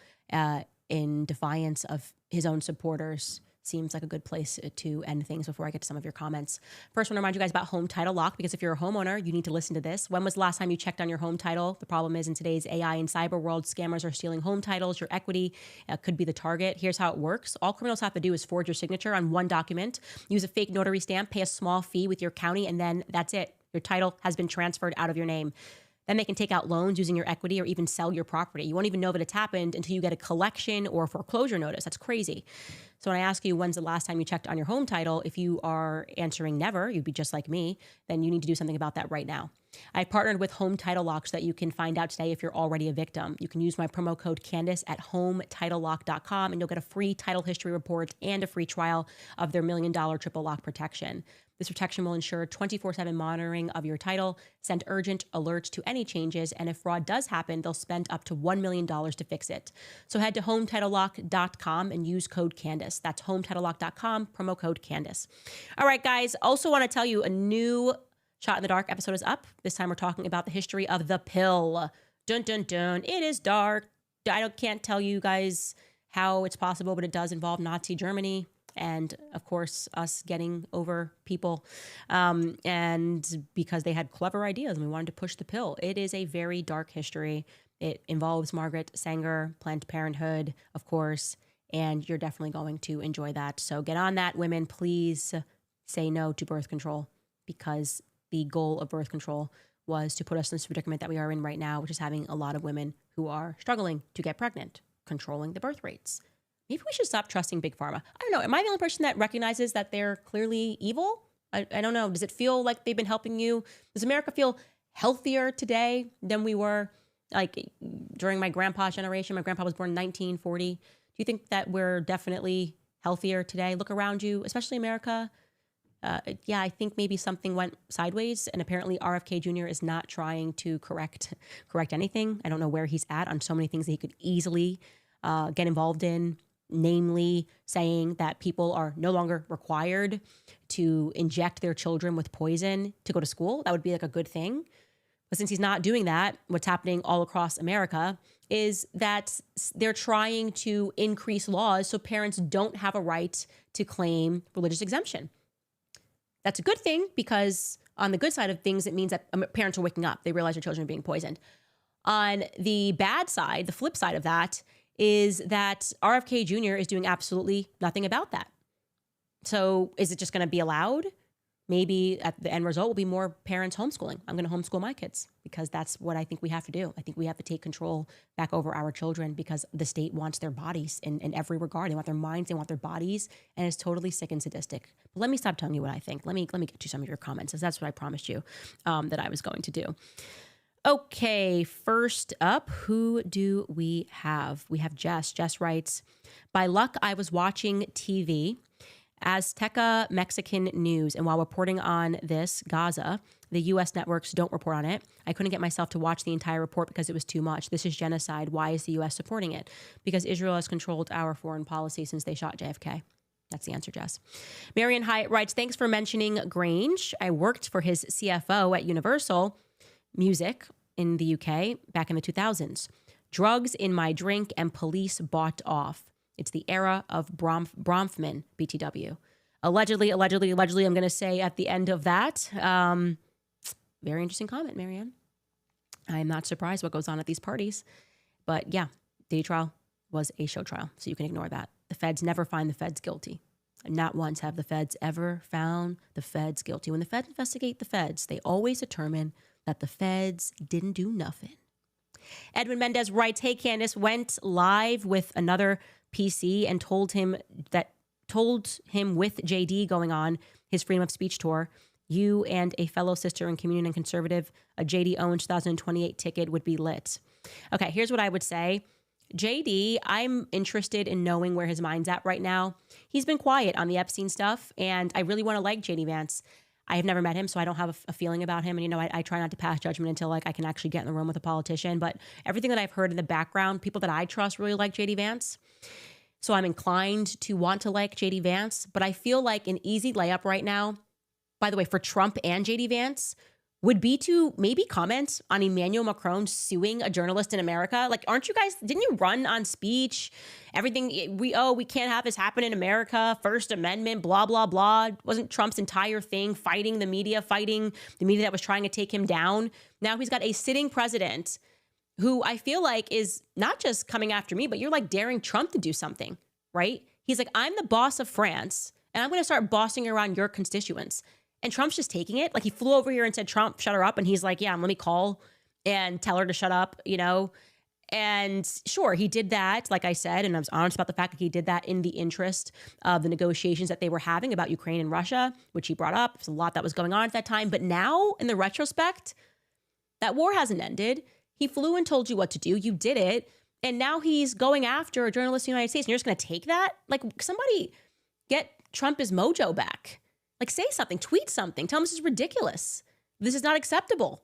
in defiance of his own supporters seems like a good place to end things before I get to some of your comments. First, I want to remind you guys about home title lock, because if you're a homeowner, you need to listen to this. When was the last time you checked on your home title? The problem is in today's AI and cyber world, scammers are stealing home titles. Your equity could be the target. Here's how it works. All criminals have to do is forge your signature on one document, use a fake notary stamp, pay a small fee with your county, and then that's it. Your title has been transferred out of your name. Then they can take out loans using your equity or even sell your property. You won't even know that it's happened until you get a collection or foreclosure notice. That's crazy. So when I ask you when's the last time you checked on your home title, if you are answering never, you'd be just like me, then you need to do something about that right now. I partnered with Home Title Lock so that you can find out today if you're already a victim. You can use my promo code Candace at HomeTitleLock.com and you'll get a free title history report and a free trial of their $1 million triple lock protection. This protection will ensure 24/7 monitoring of your title, send urgent alerts to any changes, and if fraud does happen, they'll spend up to $1 million to fix it. So head to HomeTitleLock.com and use code Candace. That's HomeTitleLock.com, promo code Candace. All right, guys, also want to tell you a new Shot in the Dark episode is up. This time we're talking about the history of the pill. Dun, dun, dun. It is dark. Can't tell you guys how it's possible, but it does involve Nazi Germany. And of course, us getting over people. And because they had clever ideas and we wanted to push the pill. It is a very dark history. It involves Margaret Sanger, Planned Parenthood, of course. And you're definitely going to enjoy that. So get on that, women. Please say no to birth control, because the goal of birth control was to put us in this predicament that we are in right now, which is having a lot of women who are struggling to get pregnant, controlling the birth rates. Maybe we should stop trusting Big Pharma. I don't know. Am I the only person that recognizes that they're clearly evil? I don't know. Does it feel like they've been helping you? Does America feel healthier today than we were like during my grandpa's generation? My grandpa was born in 1940. Do you think that we're definitely healthier today? Look around you, especially America. Yeah, I think maybe something went sideways, and apparently RFK Jr. is not trying to correct anything. I don't know where he's at on so many things that he could easily get involved in, namely saying that people are no longer required to inject their children with poison to go to school. That would be like a good thing. But since he's not doing that, what's happening all across America is that they're trying to increase laws so parents don't have a right to claim religious exemption. That's a good thing, because on the good side of things, it means that parents are waking up. They realize their children are being poisoned. On the bad side, the flip side of that is that RFK Jr. is doing absolutely nothing about that. So is it just going to be allowed? Maybe at the end result will be more parents homeschooling. I'm going to homeschool my kids because that's what I think we have to do. I think we have to take control back over our children because the state wants their bodies in every regard. They want their minds, they want their bodies, and it's totally sick and sadistic. But let me stop telling you what I think. Let me get to some of your comments, because that's what I promised you that I was going to do. Okay, first up, who do we have? We have Jess. Jess writes, by luck, I was watching TV. Azteca Mexican News. And while reporting on this, Gaza, the U.S. networks don't report on it. I couldn't get myself to watch the entire report because it was too much. This is genocide. Why is the U.S. supporting it? Because Israel has controlled our foreign policy since they shot JFK. That's the answer, Jess. Marian Hyatt writes, thanks for mentioning Grange. I worked for his CFO at Universal Music in the UK back in the 2000s. Drugs in my drink and police bought off. It's the era of Bronfman, BTW. Allegedly, I'm going to say at the end of that. Very interesting comment, Marianne. I'm not surprised what goes on at these parties. But yeah, Diddy trial was a show trial, so you can ignore that. The feds never find the feds guilty. Not once have the feds ever found the feds guilty. When the feds investigate the feds, they always determine that the feds didn't do nothing. Edwin Mendez writes, hey, Candace, went live with another PC and told him with JD going on his freedom of speech tour, you and a fellow sister in Communion and Conservative, a JD Owens 2028 ticket would be lit. Okay, here's what I would say. JD, I'm interested in knowing where his mind's at right now. He's been quiet on the Epstein stuff, and I really want to like JD Vance. I have never met him, so I don't have a feeling about him. And, I try not to pass judgment until I can actually get in the room with a politician. But everything that I've heard in the background, people that I trust really like JD Vance. So I'm inclined to want to like JD Vance. But I feel like an easy layup right now, by the way, for Trump and JD Vance, would be to maybe comment on Emmanuel Macron suing a journalist in America. Like, didn't you run on speech? Everything, we can't have this happen in America. First Amendment, blah, blah, blah. Wasn't Trump's entire thing fighting the media that was trying to take him down? Now he's got a sitting president who I feel like is not just coming after me, but you're like daring Trump to do something, right? He's like, I'm the boss of France, and I'm going to start bossing around your constituents. And Trump's just taking it. Like, he flew over here and said, Trump, shut her up. And he's like, yeah, let me call and tell her to shut up, And sure, he did that, like I said, and I was honest about the fact that he did that in the interest of the negotiations that they were having about Ukraine and Russia, which he brought up. There's a lot that was going on at that time. But now, in the retrospect, that war hasn't ended. He flew and told you what to do. You did it. And now he's going after a journalist in the United States. And you're just going to take that? Like, somebody get Trump his mojo back. Like, say something, tweet something, tell him this is ridiculous. This is not acceptable.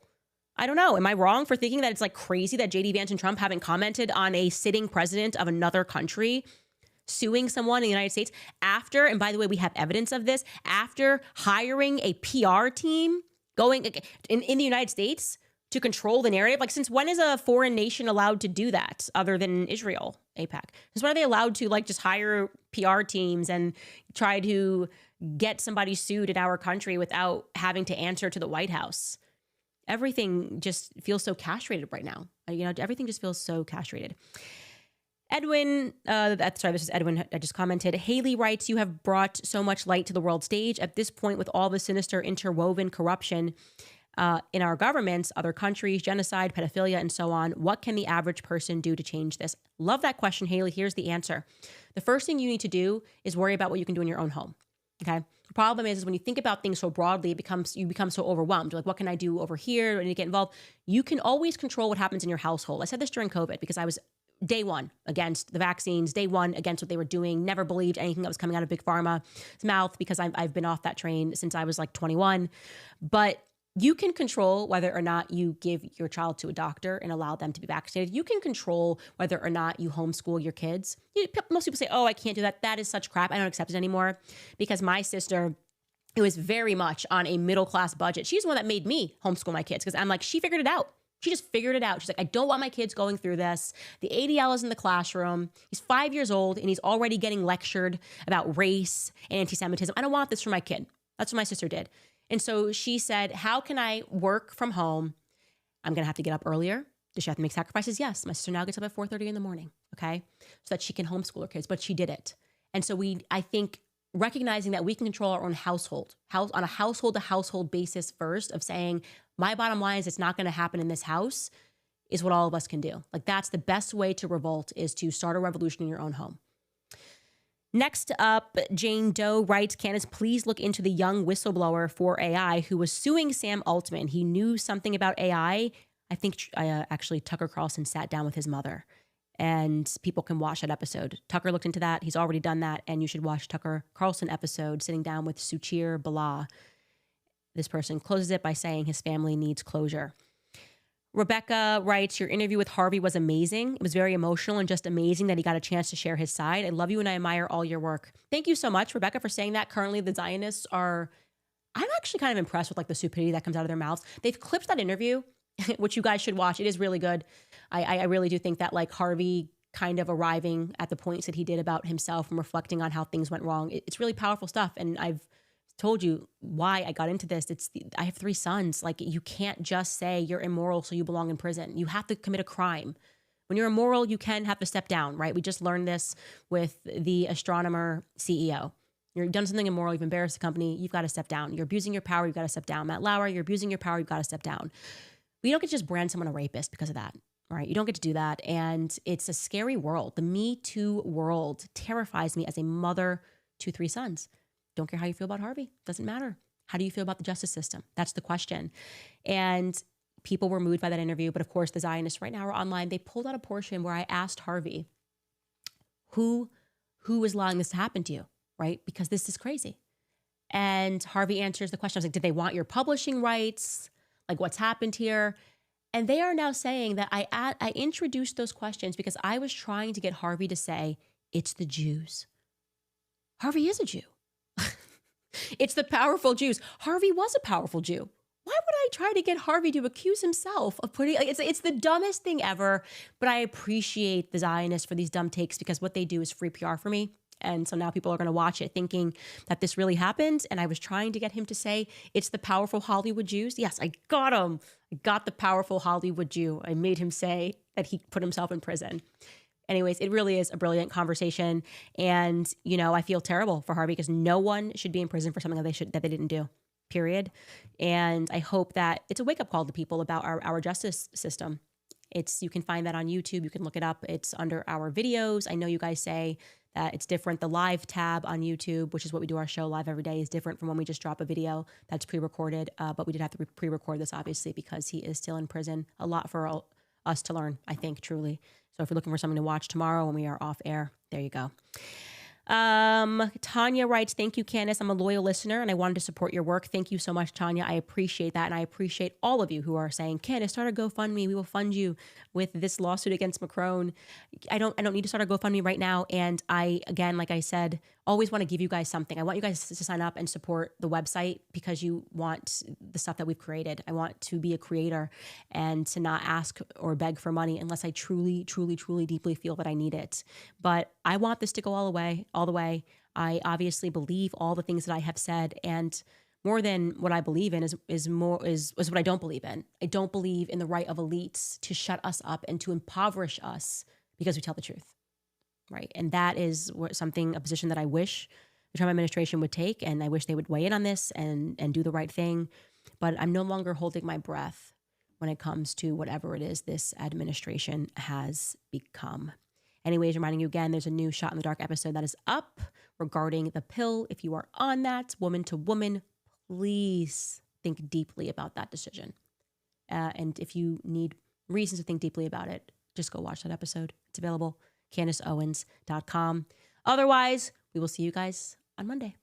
I don't know. Am I wrong for thinking that it's like crazy that JD Vance and Trump haven't commented on a sitting president of another country suing someone in the United States after, and by the way, we have evidence of this, after hiring a PR team going in the United States to control the narrative? Like, since when is a foreign nation allowed to do that other than Israel, AIPAC? Since when are they allowed to just hire PR teams and try to get somebody sued in our country without having to answer to the White House? Everything just feels so castrated right now. Everything just feels so castrated. Edwin, this is Edwin. I just commented. Haley writes, you have brought so much light to the world stage. At this point, with all the sinister interwoven corruption in our governments, other countries, genocide, pedophilia, and so on, what can the average person do to change this? Love that question, Haley. Here's the answer. The first thing you need to do is worry about what you can do in your own home. Okay. The problem is when you think about things so broadly, you become so overwhelmed. You're like, what can I do over here? I need to get involved. You can always control what happens in your household. I said this during COVID because I was day one against the vaccines, day one against what they were doing, never believed anything that was coming out of Big Pharma's mouth because I've been off that train since I was like 21. But you can control whether or not you give your child to a doctor and allow them to be vaccinated. You can control whether or not you homeschool your kids. Most people say, oh, I can't do that. That is such crap. I don't accept it anymore. Because my sister, who is very much on a middle-class budget, she's the one that made me homeschool my kids because I'm like, she figured it out. She just figured it out. She's like, I don't want my kids going through this. The ADL is in the classroom. He's 5 years old and he's already getting lectured about race and anti-Semitism. I don't want this for my kid. That's what my sister did. And so she said, how can I work from home? I'm going to have to get up earlier. Does she have to make sacrifices? Yes. My sister now gets up at 4:30 in the morning, okay? So that she can homeschool her kids, but she did it. And so I think recognizing that we can control our own household on a household-to-household basis first of saying, my bottom line is it's not going to happen in this house is what all of us can do. Like, that's the best way to revolt, is to start a revolution in your own home. Next up, Jane Doe writes, Candace, please look into the young whistleblower for AI who was suing Sam Altman. He knew something about AI. I think actually Tucker Carlson sat down with his mother, and people can watch that episode. Tucker looked into that. He's already done that. And you should watch Tucker Carlson episode sitting down with Suchir Bala. This person closes it by saying his family needs closure. Rebecca writes, your interview with Harvey was amazing. It was very emotional and just amazing that he got a chance to share his side. I love you and I admire all your work. Thank you so much, Rebecca, for saying that. Currently, the Zionists I'm actually kind of impressed with the stupidity that comes out of their mouths. They've clipped that interview, which you guys should watch. It is really good. I really do think that Harvey kind of arriving at the points that he did about himself and reflecting on how things went wrong. It's really powerful stuff. And I've told you why I got into this. I have 3 sons. Like, you can't just say you're immoral so you belong in prison. You have to commit a crime. When you're immoral, you can have to step down, right? We just learned this with the astronomer CEO. You've done something immoral, you've embarrassed the company, you've got to step down. You're abusing your power, you've got to step down. Matt Lauer, you're abusing your power, you've got to step down. But you don't get to just brand someone a rapist because of that, right? You don't get to do that. And it's a scary world. The Me Too world terrifies me as a mother to 3 sons. Don't care how you feel about Harvey. Doesn't matter. How do you feel about the justice system? That's the question. And people were moved by that interview. But of course, the Zionists right now are online. They pulled out a portion where I asked Harvey, who is allowing this to happen to you, right? Because this is crazy. And Harvey answers the question. I was like, did they want your publishing rights? Like, what's happened here? And they are now saying that I introduced those questions because I was trying to get Harvey to say, it's the Jews. Harvey is a Jew. It's the powerful Jews. Harvey was a powerful Jew. Why would I try to get Harvey to accuse himself of putting, like, it's the dumbest thing ever, but I appreciate the Zionists for these dumb takes because what they do is free PR for me. And so now people are going to watch it thinking that this really happened. And I was trying to get him to say, it's the powerful Hollywood Jews. Yes, I got him. I got the powerful Hollywood Jew. I made him say that he put himself in prison. Anyways, it really is a brilliant conversation. And, you know, I feel terrible for Harvey because no one should be in prison for something that they didn't do, period. And I hope that it's a wake-up call to people about our justice system. You can find that on YouTube. You can look it up. It's under our videos. I know you guys say that it's different. The live tab on YouTube, which is what we do our show live every day, is different from when we just drop a video that's pre-recorded. But we did have to pre-record this, obviously, because he is still in prison. A lot for us to learn, I think, truly. So if you're looking for something to watch tomorrow when we are off air, there you go. Tanya writes, thank you, Candace. I'm a loyal listener and I wanted to support your work. Thank you so much, Tanya. I appreciate that. And I appreciate all of you who are saying, Candace, start a GoFundMe. We will fund you with this lawsuit against Macron. I don't need to start a GoFundMe right now. And I, again, like I said, always want to give you guys something. I want you guys to sign up and support the website because you want the stuff that we've created. I want to be a creator and to not ask or beg for money unless I truly, truly, truly deeply feel that I need it. But I want this to go all the way. I obviously believe all the things that I have said, and more than what I believe in is what I don't believe in. I don't believe in the right of elites to shut us up and to impoverish us because we tell the truth. Right. And that is a position that I wish the Trump administration would take. And I wish they would weigh in on this and do the right thing. But I'm no longer holding my breath when it comes to whatever it is this administration has become. Anyways, reminding you again, there's a new Shot in the Dark episode that is up regarding the pill. If you are on that, woman to woman, please think deeply about that decision. And if you need reasons to think deeply about it, just go watch that episode. It's available. CandaceOwens.com. Otherwise, we will see you guys on Monday.